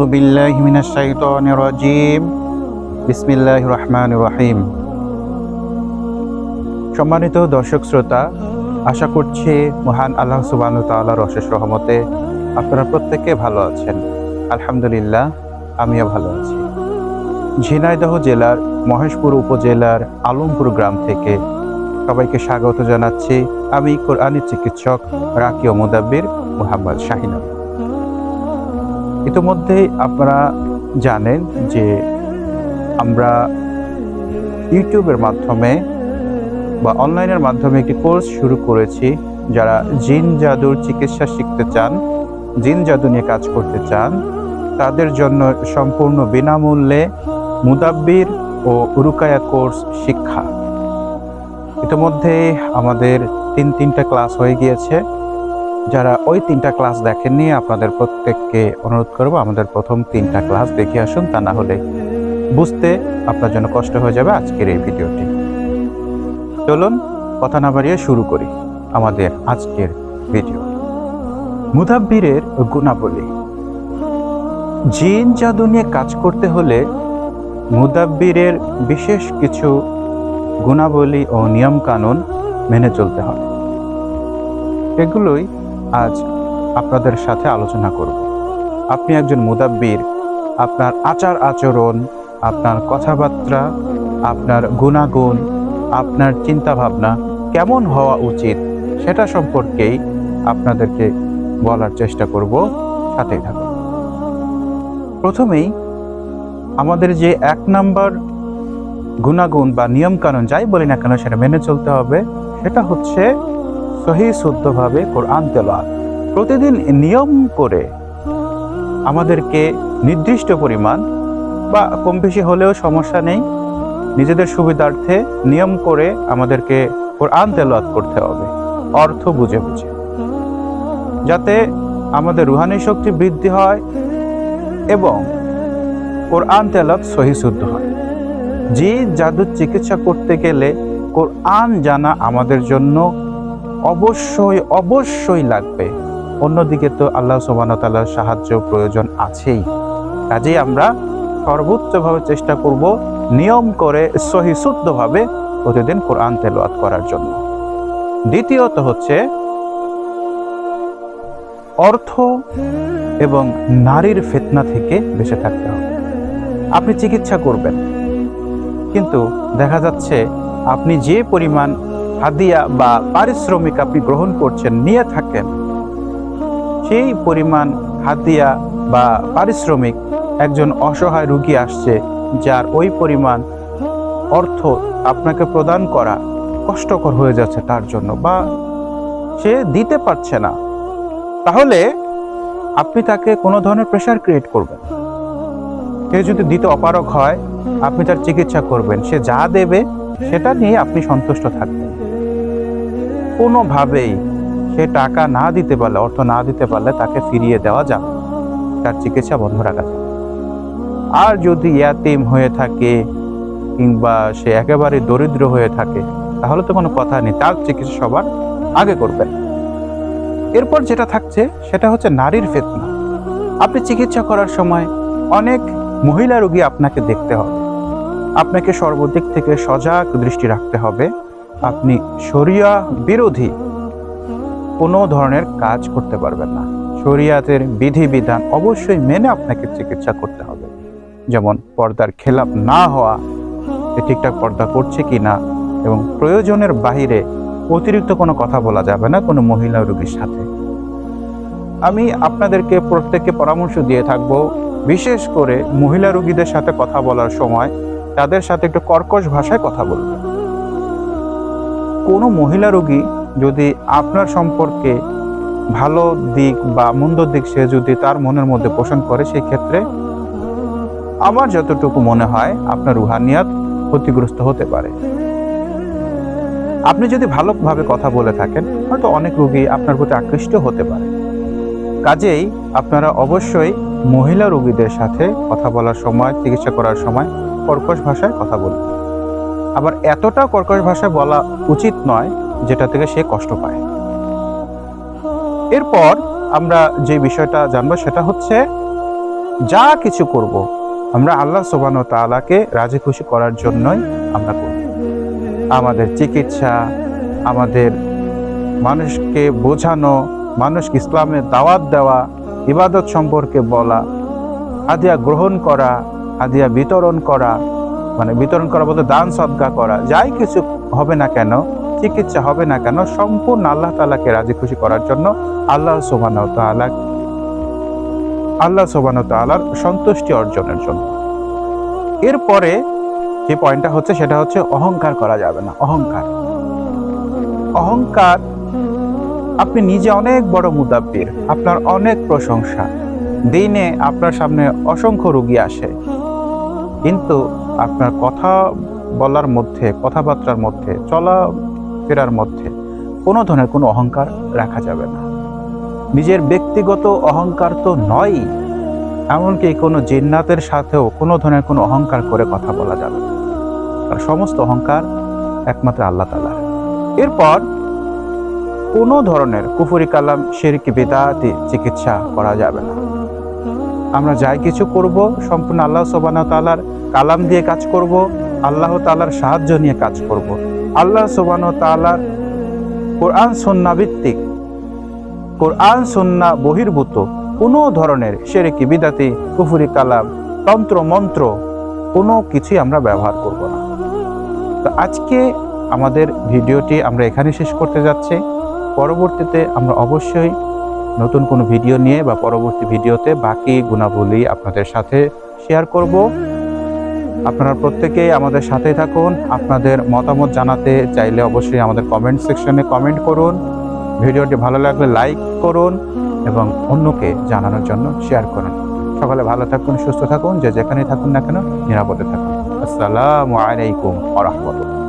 আউযু বিল্লাহি মিনাশ শাইতানির রাজিম। বিসমিল্লাহির রহমানির রহিম। সম্মানিত দর্শক শ্রোতা, আশা করছি মহান আল্লাহ সুবহানাহু ওয়া তাআলার অশেষ রহমতে আপনারা প্রত্যেকে ভালো আছেন। আলহামদুলিল্লাহ, আমিও ভালো আছি। ঝিনাইদহ জেলার মহেশপুর উপজেলার আলমপুর গ্রাম থেকে সবাইকে স্বাগত জানাচ্ছি। আমি কোরআনী চিকিৎসক রাকি ও মুদাব্বির মুহাম্মদ শাহিন। ইতিমধ্যেই আপনারা জানেন যে আমরা ইউটিউবের মাধ্যমে বা অনলাইনের মাধ্যমে একটি কোর্স শুরু করেছি। যারা জিন জাদুর চিকিৎসা শিখতে চান, জিন জাদু নিয়ে কাজ করতে চান, তাদের জন্য সম্পূর্ণ বিনামূল্যে মুদাব্বির ও রুকায়া কোর্স শিক্ষা। ইতিমধ্যে আমাদের তিনটা ক্লাস হয়ে গিয়েছে। যারা ওই 3টা ক্লাস দেখেননি, আপনাদের প্রত্যেককে অনুরোধ করব আমাদের প্রথম 3টা ক্লাস দেখে আসুন, তা না হলে বুঝতে আপনার জন্য কষ্ট হয়ে যাবে আজকের এই ভিডিওটি। চলুন কথা না বাড়িয়ে শুরু করি আমাদের আজকের ভিডিও। মুদাব্বিরের গুণাবলী। জিন জাদু নিয়ে কাজ করতে হলে মুদাব্বিরের বিশেষ কিছু গুণাবলী ও নিয়ম কানুন মেনে চলতে হবে। এগুলোই আজ আপনাদের সাথে আলোচনা করব। আপনি একজন মুদাব্বির, আপনার আচার আচরণ, আপনার কথাবার্তা, আপনার গুণাগুণ, আপনার চিন্তাভাবনা কেমন হওয়া উচিত সেটা সম্পর্কেই আপনাদেরকে বলার চেষ্টা করব, সাথেই থাকুন। প্রথমেই আমাদের যে 1 নাম্বার গুণাগুণ বা নিয়ম কানুন যাই বলি না কেন সেটা মেনে চলতে হবে, সেটা হচ্ছে সহি শুদ্ধভাবে কোরআন তেলাওয়াত। প্রতিদিন নিয়ম করে আমাদেরকে নির্দিষ্ট পরিমাণ বা কম বেশি হলেও সমস্যা নেই, নিজেদের সুবিধার্থে নিয়ম করে আমাদেরকে কোরআন তেলাওয়াত করতে হবে, অর্থ বুঝে বুঝে, যাতে আমাদের রুহানি শক্তি বৃদ্ধি হয় এবং কোরআন তেলাওয়াত সহি শুদ্ধ হয়। জিন জাদুর চিকিৎসা করতে গেলে কোরআন জানা আমাদের জন্য অবশ্যই লাগবে। অন্যদিকে তো আল্লাহ সুবহানাহু ওয়া তাআলার সাহায্য প্রয়োজন আছেই। কাজেই আমরা সর্বোচ্চভাবে চেষ্টা করব নিয়ম করে সহি শুদ্ধভাবে প্রতিদিন কোরআন তেলাওয়াত করার জন্য। দ্বিতীয়ত হচ্ছে অর্থ এবং নারীর ফিতনা থেকে বেঁচে থাকতে হবে। আপনি চিকিৎসা করবেন, কিন্তু দেখা যাচ্ছে আপনি যে পরিমাণ হাদিয়া বা পারিশ্রমিক আপনি গ্রহণ করছেন, নিয়ে থাকেন, সেই পরিমাণ হাদিয়া বা পারিশ্রমিক একজন অসহায় রোগী আসছে, যার ওই পরিমাণ অর্থ আপনাকে প্রদান করা কষ্টকর হয়ে যাচ্ছে তার জন্য, বা সে দিতে পারছে না, তাহলে আপনি তাকে কোনো ধরনের প্রেশার ক্রিয়েট করবেন। সে যদি দিতে অপারগ হয়, আপনি তার চিকিৎসা করবেন, সে যা দেবে সেটা নিয়ে আপনি সন্তুষ্ট থাকবেন। কোনোভাবেই সে টাকা না দিতে পারলে, অর্থ না দিতে পারলে তাকে ফিরিয়ে দেওয়া যাবে, তার চিকিৎসা বন্ধ রাখা যাবে। আর যদি ইয়াতিম হয়ে থাকে কিংবা সে একেবারে দরিদ্র হয়ে থাকে, তাহলে তো কোনো কথা নেই, তার চিকিৎসা সবার আগে করবেন। এরপর যেটা থাকছে সেটা হচ্ছে নারীর ফিতনা। আপনি চিকিৎসা করার সময় অনেক মহিলা রোগী আপনাকে দেখতে হবে, আপনাকে সর্বদিক থেকে সজাগ দৃষ্টি রাখতে হবে। আপনি শরিয়া বিরোধী কোনো ধরনের কাজ করতে পারবেন না। শরিয়াতের বিধিবিধান অবশ্যই মেনে আপনাকে চিকিৎসা করতে হবে। যেমন পর্দার খেলাপ না হওয়া, সে ঠিকঠাক পর্দা করছে কি না, এবং প্রয়োজনের বাহিরে অতিরিক্ত কোনো কথা বলা যাবে না কোনো মহিলা রোগীর সাথে। আমি আপনাদেরকে প্রত্যেককে পরামর্শ দিয়ে থাকব, বিশেষ করে মহিলা রোগীদের সাথে কথা বলার সময় তাদের সাথে একটু কর্কশ ভাষায় কথা বলবেন। কোনো মহিলা রোগী যদি আপনার সম্পর্কে ভালো দিক বা মন্দ দিক সে যদি তার মনের মধ্যে পোষণ করে, সেই ক্ষেত্রে আমার যতটুকু মনে হয় আপনার রুহানিয়াত ক্ষতিগ্রস্ত হতে পারে। আপনি যদি ভালোভাবে কথা বলে থাকেন, হয়তো অনেক রোগী আপনার প্রতি আকৃষ্ট হতে পারে। কাজেই আপনারা অবশ্যই মহিলা রোগীদের সাথে কথা বলার সময়, চিকিৎসা করার সময় কর্কশ ভাষায় কথা বলবেন। আবার এতটা কর্কশ ভাষায় বলা উচিত নয় যেটা থেকে সে কষ্ট পায়। এরপর আমরা যে বিষয়টা জানবো সেটা হচ্ছে যা কিছু করব আমরা আল্লাহ সুবহানাহু ওয়া তাআলাকে রাজি খুশি করার জন্যই আমরা করব। আমাদের চিকিৎসা, আমাদের মানুষকে বোঝানো, মানুষকে ইসলামের দাওয়াত দেওয়া, ইবাদত সম্পর্কে বলা, হাদিয়া গ্রহণ করা, হাদিয়া বিতরণ করা, মানে বিতরণ করা বলতে দান সদকা করা, যাই কিছু হবে না কেন, চিকিৎসা হবে না কেন, সম্পূর্ণ আল্লাহ তাআলাকে রাজি খুশি করার জন্য, আল্লাহ সুবহানাহু ওয়া তাআলার সন্তুষ্টি অর্জনের জন্য। এরপরে যে পয়েন্টটা হচ্ছে সেটা হচ্ছে অহংকার করা যাবে না। অহংকার, আপনি নিজে অনেক বড় মুদাব্বির, আপনার অনেক প্রশংসা, দিনে আপনার সামনে অসংখ্য রোগী আসে, কিন্তু আপনার কথা বলার মধ্যে, কথাবার্তার মধ্যে, চলাফেরার মধ্যে কোনো ধরনের কোনো অহংকার রাখা যাবে না। নিজের ব্যক্তিগত অহংকার তো নয়, এমনকি কোনো জিন্নাতের সাথেও কোনো ধরনের কোনো অহংকার করে কথা বলা যাবে না। আর সমস্ত অহংকার একমাত্র আল্লাহ তাআলার। এরপর কোনো ধরনের কুফরি কালাম, শিরক, বিদআতি চিকিৎসা করা যাবে না। আমরা যাই কিছু করব সম্পূর্ণ আল্লাহ সুবহানাহু ওয়া তাআলার কালাম দিয়ে কাজ করব, আল্লাহ তাআলার সাহায্য নিয়ে কাজ করব। আল্লাহ সুবহানাহু ওয়া তাআলার কোরআন সুন্নাহ ভিত্তিক, কোরআন সুন্নাহ বহির্ভূত কোনো ধরনের শিরক, বিদআতি, কুফরি কালাম, তন্ত্র মন্ত্র কোনো কিছুই আমরা ব্যবহার করব না। তো আজকে আমাদের ভিডিওটি আমরা এখানে শেষ করতে যাচ্ছি। পরবর্তীতে আমরা অবশ্যই নতুন কোনো ভিডিও নিয়ে বা পরবর্তী ভিডিওতে বাকি গুণাবলী আপনাদের সাথে শেয়ার করব। আপনারা প্রত্যেকেই আমাদের সাথে থাকুন। আপনাদের মতামত জানাতে চাইলে অবশ্যই আমাদের কমেন্ট সেকশনে কমেন্ট করুন। ভিডিওটি ভালো লাগলে লাইক করুন এবং অন্যকে জানানোর জন্য শেয়ার করুন। সকলে ভালো থাকুন, সুস্থ থাকুন, যে যেখানেই থাকুন না কেন নিরাপদে থাকুন। আসসালামু আলাইকুম ওয়া রাহমাতুল্লাহ।